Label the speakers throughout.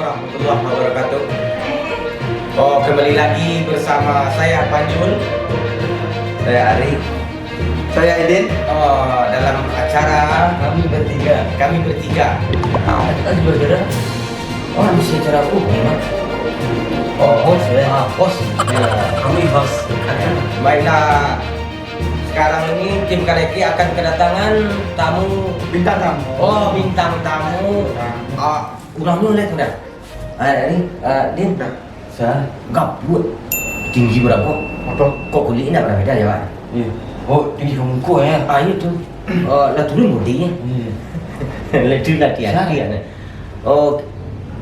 Speaker 1: warahmatullahi wabarakatuh. Oh, kembali lagi bersama saya Panjul, saya Ari,
Speaker 2: Saya Edin.
Speaker 1: oh, dalam acara kami bertiga.
Speaker 2: Tadi saudara.
Speaker 1: Oh, bisa acara apa memang?
Speaker 2: Oh, host ya.
Speaker 1: Host. Ya.
Speaker 2: Kami host.
Speaker 1: Baiklah, sekarang ini tim Kaleki akan kedatangan tamu.
Speaker 2: Bintang tamu.
Speaker 1: Oh, bintang tamu. Urangnya lihat udah. Ini dia saya gabut. Tinggi berapa?
Speaker 2: Apa?
Speaker 1: Kok kulit nak berapa ya, Pak?
Speaker 2: Iya. Oh, tinggi kamu kau ya.
Speaker 1: Itu. Lah turun bodinya.
Speaker 2: Iya.
Speaker 1: Lah tu lah dia. Oh,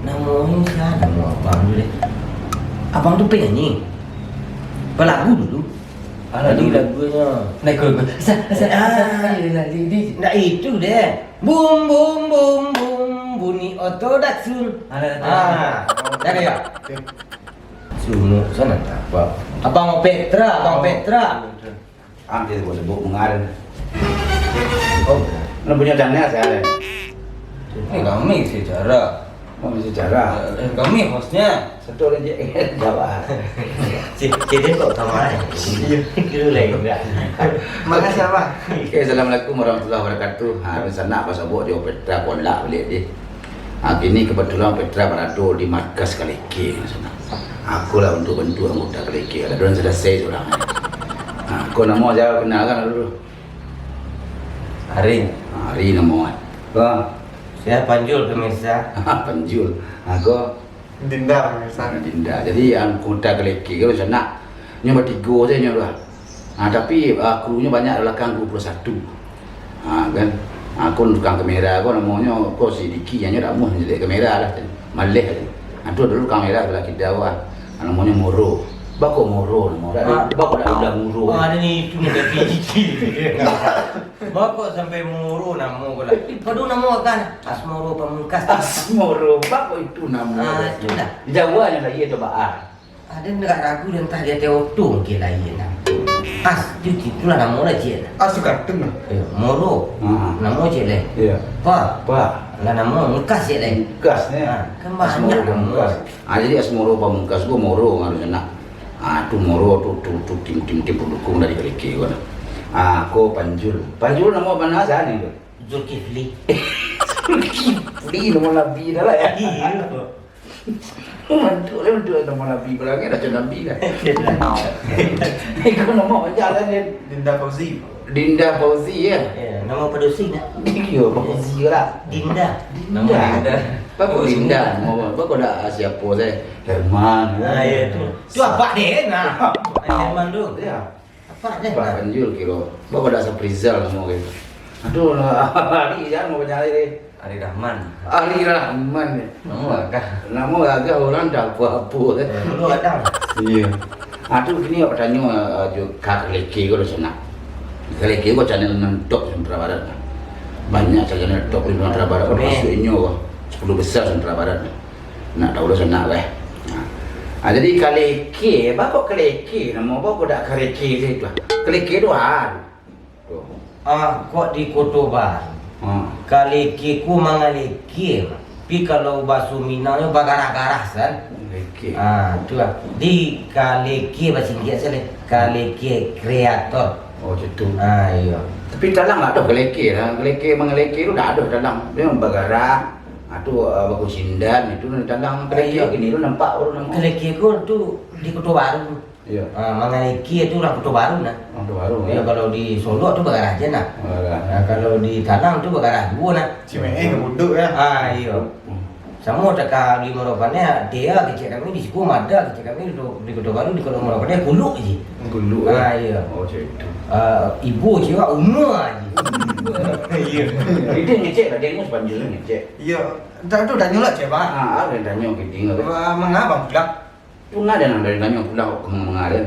Speaker 1: namanya siapa? Nama abang dulu deh. Abang tu penyanyi. Pelagu dulu. Tadi lagunya.
Speaker 2: Naik ke.
Speaker 1: Nah itu deh. Bum bum bum bum bunyi otodatsun. Dah ya. Suno sana apa? Abang Petra, Abang Petra.
Speaker 3: Dia boleh sebut mengaran.
Speaker 1: Oh,
Speaker 3: Punya dana saya.
Speaker 1: kami secara.
Speaker 3: Mau secara.
Speaker 1: Kami hostnya.
Speaker 3: Satu aja jawab.
Speaker 1: Jadi kok tamai. Iya. Kira lain enggak.
Speaker 2: Makasih Abang.
Speaker 3: Okay, Assalamualaikum warahmatullahi wabarakatuh. Sana pas sebut dia Petra Polak balik dia. Kini kebetulan Petra berada di markas Kaleki sana. Aku lah untuk bantu anggota Kaleki. Ada orang selesai seorang. Kau nama saya kenalkan dulu.
Speaker 1: Hari
Speaker 3: Hari nama. Kau
Speaker 1: saya Panjul pemirsa.
Speaker 3: Panjul. Aku
Speaker 2: Dinda pemirsa.
Speaker 3: Dinda. Jadi anggota Kaleki kalau sana nyoba 3 saja nyoba. Tapi krunya banyak dalam belakang 21. Kan. Aku tukang kamera, aku namanya kau si Diki yang tak mau jadi kamera lah. Malih. Itu dulu kamera belah kita awak. Namanya Moro. Bako Moro nama. Bako dah udah Moro.
Speaker 1: Ada ni itu nak PGT. Bapak sampai Moro nama kau lah. Padu nama kan Asmoro Pamungkas.
Speaker 3: Moro. Bako itu nama.
Speaker 1: Itu dah.
Speaker 3: Di Jawa yang lagi itu Pak.
Speaker 1: Ada negara ragu dan entah dia teotung ke lain lah. Itulah nama lah je.
Speaker 2: Sukartun lah.
Speaker 1: Moro. Nama je lah.
Speaker 3: Iya.
Speaker 1: Pak. Lah nama Mungkas je lah.
Speaker 3: Mungkas ni.
Speaker 1: Kan banyak nama.
Speaker 3: Jadi Asmoro Pamungkas gua Moro ngaruh nak. Tu Moro tu tim pendukung dari Kaleki kan. Aku Panjul. Panjul nama mana asal ni tu?
Speaker 1: Zulkifli.
Speaker 3: Zulkifli nama Nabi dah lah ya. Mantul nama Nabi belakang dah macam Nabi kan. Kau nama macam mana ni?
Speaker 2: Dinda Fauzi.
Speaker 3: Dinda Fauzi ya.
Speaker 1: Nama pedusi nak.
Speaker 3: Iya Fauzi lah.
Speaker 1: Dinda.
Speaker 3: Bapak Dinda. Bapak dah siapa saya? Herman.
Speaker 1: Ya tu. Tu apa dia nak? Herman tu.
Speaker 3: Ya.
Speaker 1: Apa dia?
Speaker 3: Pak Panjul kira. Bapak dah Saprizal nama gitu. Aduh, Ali jangan mau nyari deh.
Speaker 1: Ari Rahman.
Speaker 3: Ali Rahman. Nama agak orang dah apa-apa deh.
Speaker 1: Dulu ada.
Speaker 3: Iya. Aduh gini apa tanya Kak Kaleki kalau sana. Kaleki kau channel nontok Sumatera Barat. Banyak channel nontok di Sumatera Barat. Kalau masuknya 10 besar Sumatera Barat. Nak tahu dah sana lah. Jadi Kaleki, bapak Kaleki, nama bapak dah Kaleki itu. Kaleki tu
Speaker 1: Kok di Kotoban. Kaleki ku mangaleki. Pi kalau bahasa Minangnya bagarah-garah san.
Speaker 3: Kaleki.
Speaker 1: Tu lah. Di Kaleki bahasa Inggris salah. Kaleki kreator.
Speaker 3: Oh gitu.
Speaker 1: Iya.
Speaker 3: Tapi dalam tak ada Kaleki lah. Kaleki mengaleki tu tak ada dalam. Dia bagarah. Tu bagus sindan itu dalam Kaleki gini tu nampak baru nama.
Speaker 1: Kaleki ku tu di Kota Baru.
Speaker 3: Iya.
Speaker 1: Mangaleki itu orang Kota Baru nah.
Speaker 3: Orang baru
Speaker 1: Ya kalau di Solo tu bagarah je nah. Kalau di Tanang tu bagarah dua nah.
Speaker 2: Cimehe kebunduk ya.
Speaker 1: Iya. Sama taka di Moropannya dia kecil kami di siku ada kecil kami di Kota Baru di Kota Moropannya kuluk je.
Speaker 3: Gulu.
Speaker 1: Iya.
Speaker 3: Oh gitu.
Speaker 1: Ibu jiwa umur aje.
Speaker 3: Iya. Itu ngecek lah dia mus Panjul ngecek.
Speaker 2: Iya. Dah tu dah nyolak je Bang.
Speaker 3: Ada tanya ke tinggal.
Speaker 2: Mengapa pulang?
Speaker 3: Tu ada nang dari tanya pulang ke mengaran.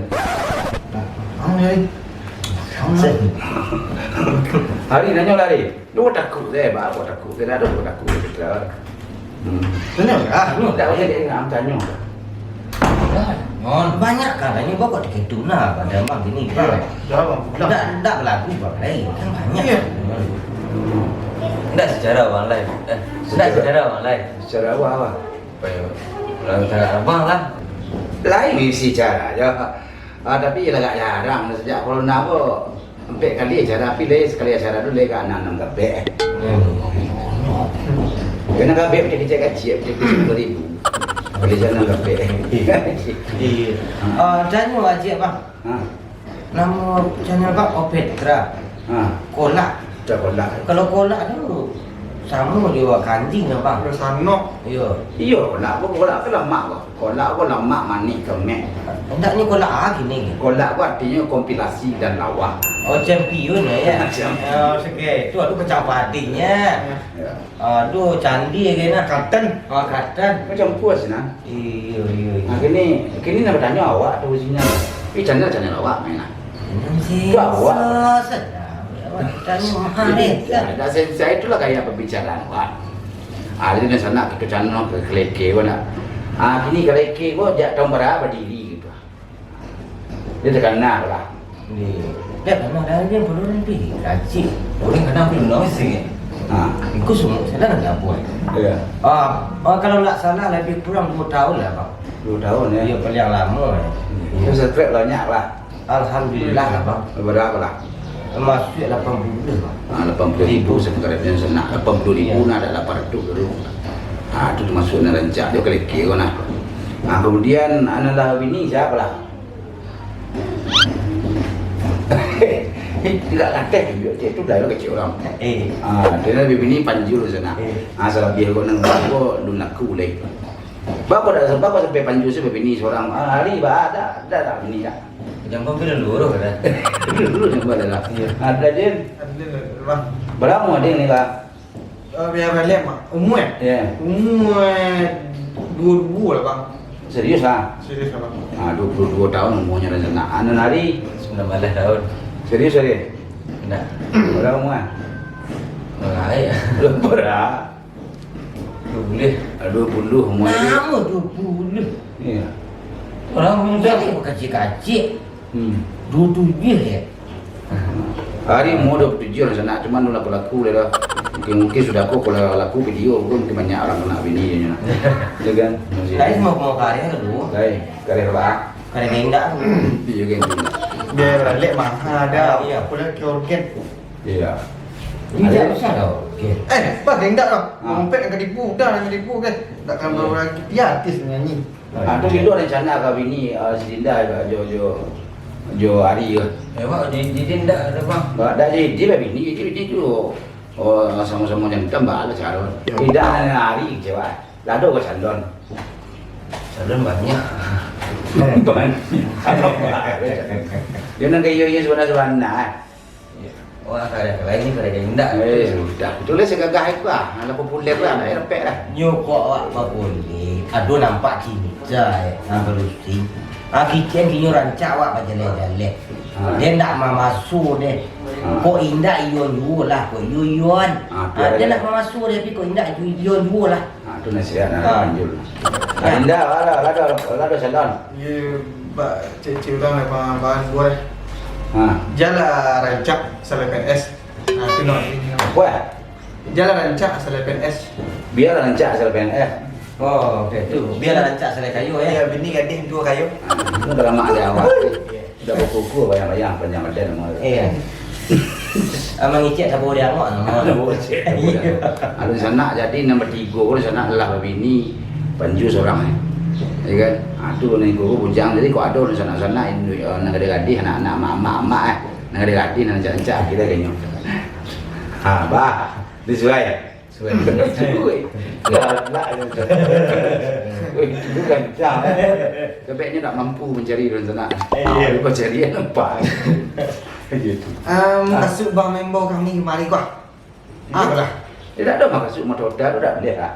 Speaker 3: Hari nanya lari. Lu takut deh, aku takut. Tidak ada aku takut.
Speaker 2: Tanya lah.
Speaker 3: Tak boleh dia ngam tanya.
Speaker 1: Banyak kan ini bapak di Keduna pada mak ini.
Speaker 2: Dah Bang pulang.
Speaker 1: Enggak berlaku Bang. Kan banyak.
Speaker 2: Iya.
Speaker 4: Enggak secara online. Enggak secara online.
Speaker 3: Secara apa?
Speaker 1: Apa ya? Lalu cara abang lah.
Speaker 3: Lain mesti cara aja. Tapi agak jarang sejak corona kok sampai kali acara pilih sekali acara dulu ke anak-anak gabe. Kena gabe jadi cek gaji jadi 10,000. Boleh jalan gabe.
Speaker 1: Iya. Jangan wajib bang.
Speaker 3: Ha.
Speaker 1: Nama channel bang Opetra.
Speaker 3: Ha.
Speaker 1: Kolak.
Speaker 3: Dah kolak.
Speaker 1: Kalau kolak tu sama juga kanjing lah bang.
Speaker 2: Terus sanok.
Speaker 1: Iya.
Speaker 3: Iya, kolak tu lemak kok. Kolak tu lemak manis kemek.
Speaker 1: Hendak ni kolak lagi ni.
Speaker 3: Kolak tu artinya kompilasi dan lawak.
Speaker 1: Oh champion ya.
Speaker 3: Champion.
Speaker 1: Oh sekali. Tu aku kecapatinya.
Speaker 3: Ya.
Speaker 1: Aduh candi kena.
Speaker 2: Katen.
Speaker 1: Oh katan.
Speaker 3: Macam puas nah.
Speaker 1: Iya.
Speaker 3: Nah, kini nak bertanya awak tu sini. Tapi channel awak main lah.
Speaker 1: Nanti.
Speaker 3: Awak.
Speaker 1: Sedap. Tanya mahal deh.
Speaker 3: Dah saya itulah gaya pembicaraan awak. Jadi di sana kita channel ke keleke pun nak. Kini keleke kok jak tahun berapa berdiri gitu. Dia terkenal lah.
Speaker 1: Ni. Dah pernah dah dia perlu nanti. Gaji. Orang kena perlu nasi. Ikut semua saya nak buat.
Speaker 3: Ya.
Speaker 1: Kalau tak salah lebih kurang 2 tahun lah bang.
Speaker 3: 2 tahun ya.
Speaker 1: Dia paling lama.
Speaker 3: Itu subscribe banyak lah.
Speaker 1: Alhamdulillah lah bang.
Speaker 3: Berapa lah?
Speaker 1: Masuk 80 bang.
Speaker 3: 80,000 sebenarnya senang. 80,000 nak ada 800 dulu. Itu termasuk nak rancak dia keleke kau nak. Kemudian anak bini siapa lah? Tidak latih dia tu dah kecil orang. Dia nak bini panjul sana. Asal biar kau nak kau lu nak kulai. Bapa dah sampai panjul sampai bini seorang. Hari ada bini dah.
Speaker 1: Jangan kau pilih luruh kan?
Speaker 3: Dulu sampai dah. Ada dia.
Speaker 2: Bang.
Speaker 3: Berapa ada ni lah?
Speaker 2: Biar balik mak. Umur
Speaker 3: Ya.
Speaker 2: Umur 22 lah bang.
Speaker 3: Serius lah.
Speaker 2: Serius lah bang.
Speaker 3: 22 tahun umurnya dah sana. Anak nari
Speaker 1: 19 tahun.
Speaker 3: serius serius.
Speaker 1: Nak.
Speaker 3: Berapa umur?
Speaker 1: Baik.
Speaker 3: Berapa?
Speaker 1: 20.
Speaker 3: 20 umur dia.
Speaker 1: Nama 20.
Speaker 3: Iya.
Speaker 1: Orang muda ni kecil-kecil. 27 ya.
Speaker 3: Hari umur 27 orang sana. Cuma dulu laku dia lah. Mungkin sudah aku kalau laku video pun mungkin banyak orang kena bini dia. Ya kan?
Speaker 1: Saya mau karya dulu.
Speaker 3: Baik, karya apa?
Speaker 1: Karya indah.
Speaker 3: Iya kan.
Speaker 2: Biar balik mahal dah.
Speaker 1: Iya.
Speaker 2: Pula ke organ.
Speaker 3: Iya.
Speaker 1: Ini tak besar tau. Okey.
Speaker 2: Bang rendak tau.
Speaker 3: Ah.
Speaker 2: Kompet nak tipu. Dah nak tipu kan. Takkan baru lagi. Dia artis nyanyi.
Speaker 3: Tu dulu rencana kau bini si Dinda jo hari ke.
Speaker 1: Pak di tindak ada bang.
Speaker 3: Dah dia bini dia tu. Sama-sama yang tambah lah calon. Tidak hari cewek. Lado ke calon.
Speaker 1: Calon banyak.
Speaker 3: Tuan. Dia nak kayu sebenarnya.
Speaker 1: Wah karya lain ni karya indah.
Speaker 3: Sudah. Itulah segagah itu lah. Nak populer lah, nak repek lah.
Speaker 1: Nyokok awak apa boleh. Aduh nampak sini. Jai, nampak lusi. Kitchen kini rancak awak macam jalan-jalan. Dia nak masuk deh. Kok indah iyon juga lah. Kok iyon. Dia nak masuk deh. Tapi kok indah iyon juga lah.
Speaker 3: Itu nasihat nak panjul. Indah lah salon.
Speaker 2: Ya, cik orang lepas bahan buat. Jalan rancak asal PNS. Itu nak ini.
Speaker 3: Apa?
Speaker 2: Jalan rancak asal PNS.
Speaker 3: Biar rancak asal PNS.
Speaker 1: Oh, okey tu. Biarlah rancak selai kayu ya.
Speaker 2: Ya, bini gading dua kayu.
Speaker 3: Itu dah lama ada awak. Dah buku bayang-bayang panjang ada nama.
Speaker 1: Iya. Amang icek tak boleh angok.
Speaker 3: Ada sana jadi nombor 3 kalau sana adalah bini panju seorang ya kan. Tu ni guru bujang jadi kau ada di sana-sana nak gadis anak-anak mak-mak nak gadis nak rancak kita kayaknya. Bah, disuai. Suai. Galak tu. Itu kan cang. Kebeknya tak mampu mencari di sana. Kau cari nampak. Gitu.
Speaker 2: Masuk bang member kami kemari kau. Lah.
Speaker 3: Tidak ada maksud motor dah dah boleh lah.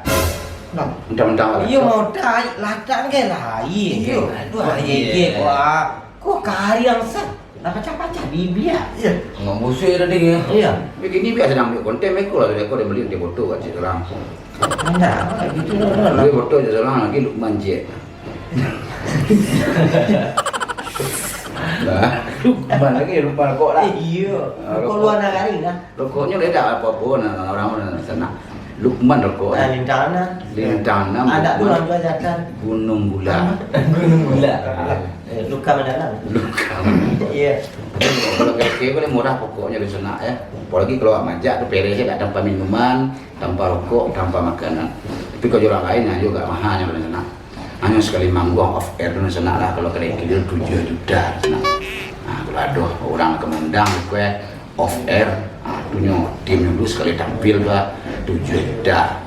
Speaker 2: Nah.
Speaker 3: Mentang-mentang lah.
Speaker 1: Iya mau dah latang ke lain.
Speaker 2: Iya.
Speaker 1: Aduh ayek wah. Kok karya sat. Nak pacah-pacah bibia.
Speaker 2: Iya.
Speaker 1: Ngomong busuk dah dia. Iya.
Speaker 3: Begini biasa nak ambil konten mereka lah. Mereka dia beli dia foto kat cik orang.
Speaker 1: Enggak, gitu lah.
Speaker 3: Dia foto je seorang lagi Lukman Jet. Lah, Lukman lagi Lukman kok lah.
Speaker 1: Iya. Kau luar negara lah.
Speaker 3: Rokoknya dia tak apa-apa orang-orang sana. Lukman rokok.
Speaker 1: Lintana.
Speaker 3: Lintana.
Speaker 1: Ada tuh orang jual
Speaker 3: Gunung Gula.
Speaker 1: Gunung Gula. Luka mendalam.
Speaker 3: Luka.
Speaker 1: Iya.
Speaker 3: Kalau kayak boleh murah pokoknya di sana ya. Apalagi kalau majak tuh peresnya tanpa minuman, tanpa rokok, tanpa makanan. Tapi kalau orang lainnya juga mahalnya di sana. Hanya sekali manggung off air di sana lah kalau kayak gitu 7 juta di sana. Nah, kalau ada orang kemendang gue off air, punya tim dulu sekali tampil gua 7 juta.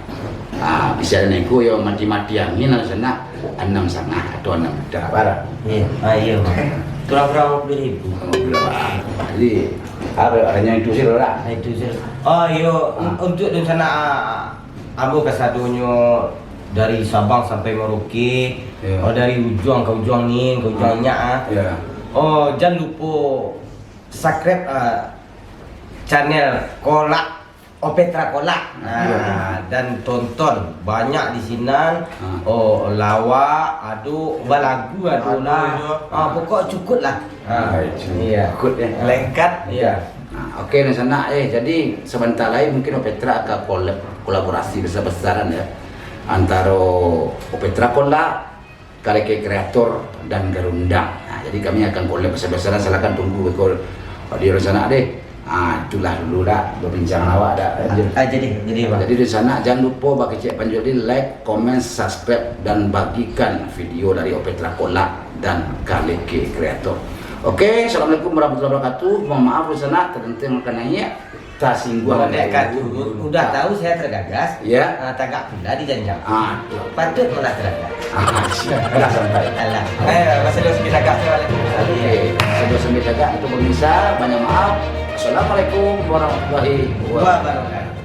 Speaker 3: Bisa nego ya mati-matian ini di sana 6,5 atau 6 juta barang.
Speaker 1: Iya. Kurang-kurang 50.000.
Speaker 3: Jadi hanya itu sih lah.
Speaker 1: Itu sih. Oh iya, untuk di sana ambo kesadonyo dari Sabang sampai Merauke.
Speaker 3: Iya.
Speaker 1: Oh dari ujung ke ujung nih, ke ujungnya.
Speaker 3: Ya.
Speaker 1: Oh jangan lupa subscribe channel Kolak Opetra Kolak. Dan tonton banyak di sini. Oh lawak, adu, lagu adu lah. Pokok cukup lah. Iya.
Speaker 3: Ikut ya.
Speaker 1: Lengkap. Iya.
Speaker 3: Nah, oke di sana jadi sebentar lagi mungkin Opetra akan kolaborasi besar-besaran ya antara Opetra Kolak, Kaleke Kreator dan Garundang. Nah, jadi kami akan kolab besar-besaran, silakan tunggu di sana deh. Itulah dulu dah berbincang awak dah.
Speaker 1: Jadi
Speaker 3: di sana jangan lupa bagi Cik Panjoli like, comment, subscribe dan bagikan video dari Opetra Kolak dan Kaleke Kreator. Oke, assalamualaikum warahmatullahi wabarakatuh. Mohon maaf di sana terdenting makanannya tak singgung.
Speaker 1: Udah tahu saya tergagas.
Speaker 3: Ya.
Speaker 1: Tagak pula dijanjang. Patut malah tergagas.
Speaker 3: Sudah sampai.
Speaker 1: Alah.
Speaker 2: Masa dia sedikit agak
Speaker 3: Oke, sudah sampai tagak itu pemirsa. Banyak maaf. Assalamualaikum warahmatullahi wabarakatuh.
Speaker 1: Wabarakatuh.